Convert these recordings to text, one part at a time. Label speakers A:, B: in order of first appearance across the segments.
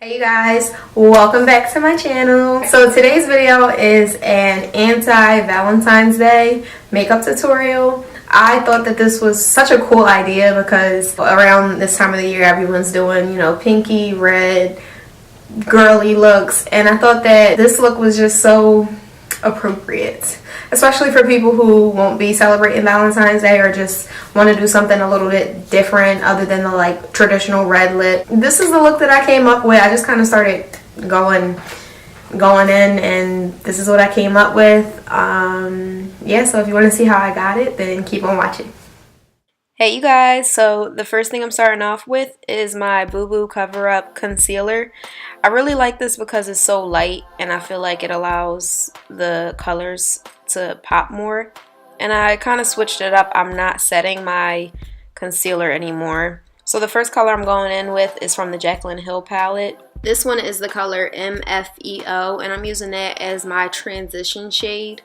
A: Hey you guys, welcome back to my channel. So today's video is an anti-Valentine's Day makeup tutorial. I thought that this was such a cool idea because around this time of the year everyone's doing, you know, pinky, red, girly looks, and I thought that this look was just so appropriate, especially for people who won't be celebrating Valentine's Day or just want to do something a little bit different other than the like traditional red lip. This is the look that I came up with. I just kind of started going in, and this is what I came up with. Yeah, so if you want to see how I got it, then keep on watching. Hey you guys, so the first thing I'm starting off with is my Boo Boo Cover Up Concealer. I really like this because it's so light and I feel like it allows the colors to pop more. And I kind of switched it up. I'm not setting my concealer anymore. So the first color I'm going in with is from the Jaclyn Hill palette. This one is the color MFEO and I'm using that as my transition shade.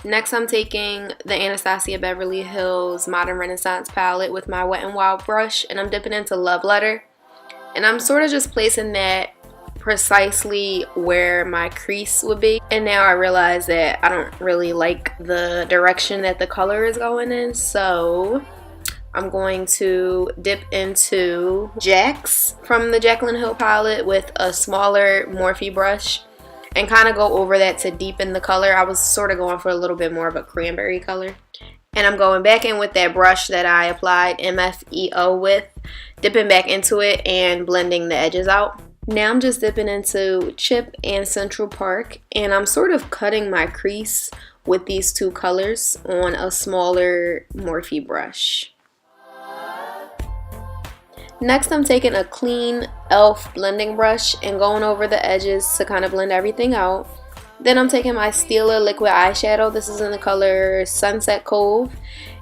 A: Next, I'm taking the Anastasia Beverly Hills Modern Renaissance palette with my Wet n Wild brush, and I'm dipping into Love Letter. And I'm sort of just placing that precisely where my crease would be. And now I realize that I don't really like the direction that the color is going in, so I'm going to dip into Jax from the Jaclyn Hill palette with a smaller Morphe brush and kind of go over that to deepen the color. I was sort of going for a little bit more of a cranberry color. And I'm going back in with that brush that I applied MFEO with, dipping back into it and blending the edges out. Now I'm just dipping into Chip and Central Park, and I'm sort of cutting my crease with these two colors on a smaller Morphe brush. Next, I'm taking a clean e.l.f. blending brush and going over the edges to kind of blend everything out. Then I'm taking my Stila liquid eyeshadow. This is in the color Sunset Cove.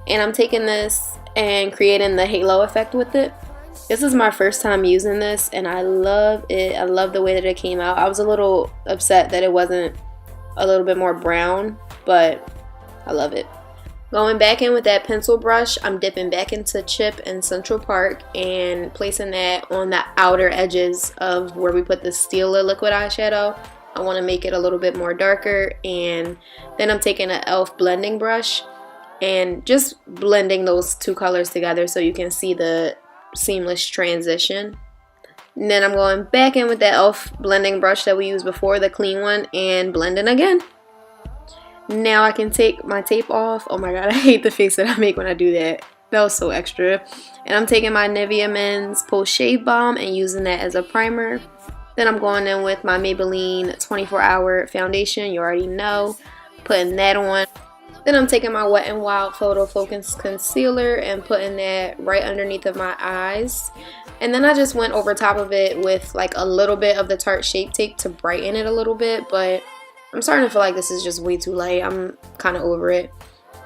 A: And I'm taking this and creating the halo effect with it. This is my first time using this and I love it. I love the way that it came out. I was a little upset that it wasn't a little bit more brown, but I love it. Going back in with that pencil brush, I'm dipping back into Chip and Central Park and placing that on the outer edges of where we put the Stila liquid eyeshadow. I want to make it a little bit more darker, and then I'm taking an e.l.f. blending brush and just blending those two colors together so you can see the seamless transition. And then I'm going back in with that e.l.f. blending brush that we used before, the clean one, and blending again. Now I can take my tape off. Oh my god, I hate the face that I make when I do that. That was so extra. And I'm taking my Nivea Men's Post Shave Balm and using that as a primer. Then I'm going in with my Maybelline 24-Hour Foundation. You already know. Putting that on. Then I'm taking my Wet n Wild Photo Focus Concealer and putting that right underneath of my eyes. And then I just went over top of it with like a little bit of the Tarte Shape Tape to brighten it a little bit, but I'm starting to feel like this is just way too light. I'm kind of over it.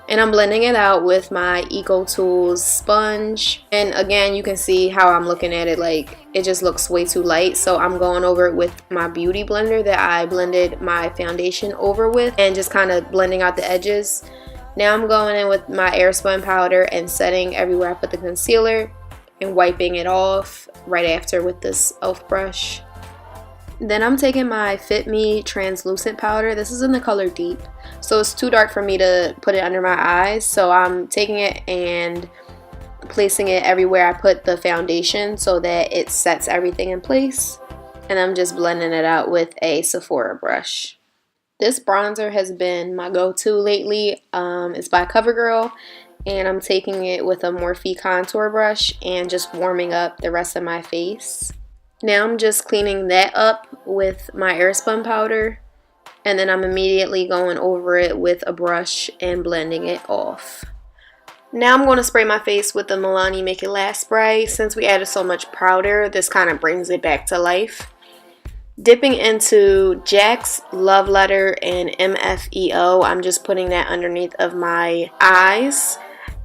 A: And I'm blending it out with my Eco Tools sponge. And again, you can see how I'm looking at it, like it just looks way too light. So I'm going over it with my Beauty Blender that I blended my foundation over with and just kind of blending out the edges. Now I'm going in with my Airspun powder and setting everywhere I put the concealer and wiping it off right after with this e.l.f. brush. Then I'm taking my FitMe Transluscent powder. This is in the color Deep. So it's too dark for me to put it under my eyes. So I'm taking it and placing it everywhere I put the foundation so that it sets everything in place. And I'm just blending it out with a Sephora brush. This bronzer has been my go-to lately. It's by Covergirl. And I'm taking it with a Morphe contour brush and just warming up the rest of my face. Now I'm just cleaning that up with my Airspun powder, and then I'm immediately going over it with a brush and blending it off. Now I'm going to spray my face with the Milani Make It Last spray. Since we added so much powder, this kind of brings it back to life. Dipping into Jax, Love Letter, and MFEO, I'm just putting that underneath of my eyes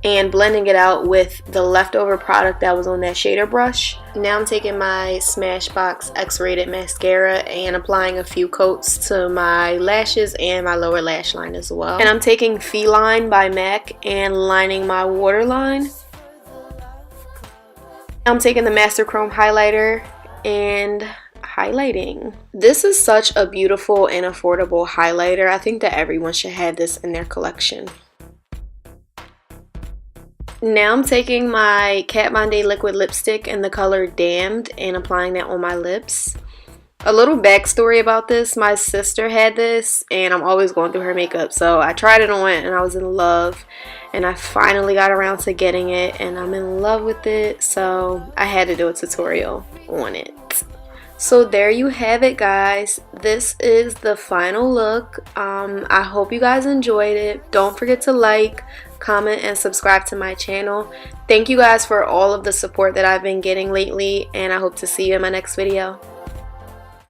A: and blending it out with the leftover product that was on that shader brush. Now I'm taking my Smashbox X-Rated mascara and applying a few coats to my lashes and my lower lash line as well. And I'm taking Feline by MAC and lining my waterline. I'm taking the Master Chrome highlighter and highlighting. This is such a beautiful and affordable highlighter. I think that everyone should have this in their collection. Now I'm taking my Kat Von D liquid lipstick in the color Damned and applying that on my lips. A little backstory about this, my sister had this and I'm always going through her makeup, so I tried it on and I was in love, and I finally got around to getting it and I'm in love with it, so I had to do a tutorial on it. So there you have it, guys. This is the final look. I hope you guys enjoyed it. Don't forget to like, comment, and subscribe to my channel. Thank you guys for all of the support that I've been getting lately, and I hope to see you in my next video.